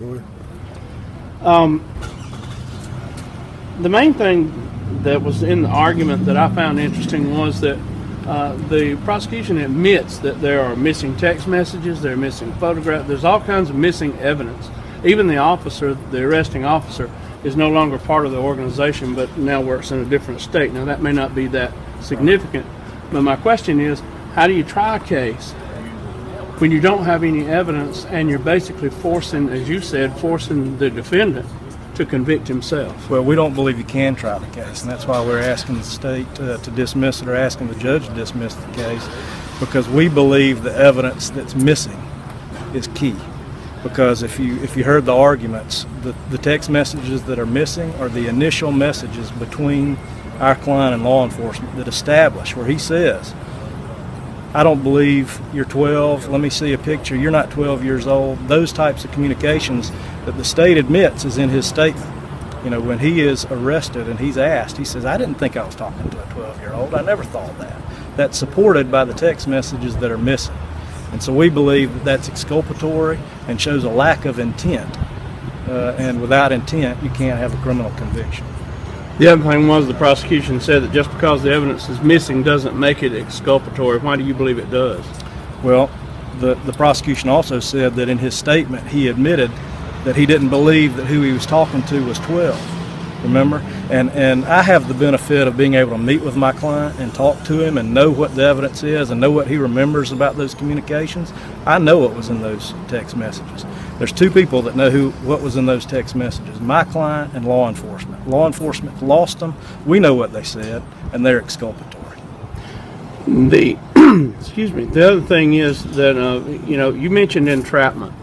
Go ahead. The main thing that was in the argument that I found interesting was that the prosecution admits that there are missing text messages, there are missing photographs, there's all kinds of missing evidence. Even the officer, the arresting officer, is no longer part of the organization but now works in a different state. Now that may not be that significant, but my question is, how do you try a case when you don't have any evidence and you're basically forcing, as you said, forcing the defendant to convict himself? Well, we don't believe you can try the case, and that's why we're asking the state to dismiss it, or asking the judge to dismiss the case, because we believe the evidence that's missing is key. Because if you heard the arguments, the text messages that are missing are the initial messages between our client and law enforcement that establish where he says, I don't believe you're 12, let me see a picture, you're not 12 years old. Those types of communications that the state admits is in his statement. You know, when he is arrested and he's asked, he says, I didn't think I was talking to a 12-year-old, I never thought that. That's supported by the text messages that are missing. And so we believe that that's exculpatory and shows a lack of intent. And without intent, you can't have a criminal conviction. The other thing was the prosecution said that just because the evidence is missing doesn't make it exculpatory. Why do you believe it does? Well, the prosecution also said that in his statement he admitted that he didn't believe that who he was talking to was 12. Remember? And I have the benefit of being able to meet with my client and talk to him and know what the evidence is and know what he remembers about those communications. I know what was in those text messages. There's two people that know what was in those text messages, my client and law enforcement. Law enforcement lost them. We know what they said, and they're exculpatory. Excuse me. The other thing is that, you mentioned entrapment,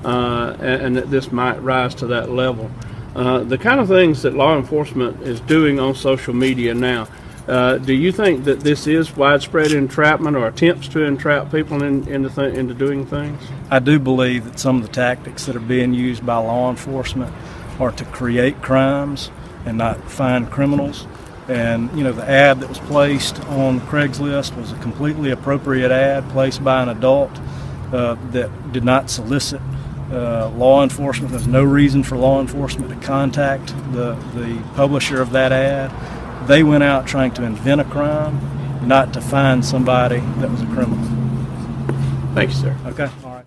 and that this might rise to that level. The kind of things that law enforcement is doing on social media now, do you think that this is widespread entrapment or attempts to entrap people into doing things? I do believe that some of the tactics that are being used by law enforcement are to create crimes and not find criminals. And, the ad that was placed on Craigslist was a completely appropriate ad placed by an adult that did not solicit law enforcement. There's no reason for law enforcement to contact the publisher of that ad. They went out trying to invent a crime, not to find somebody that was a criminal. Thank you, sir. Okay.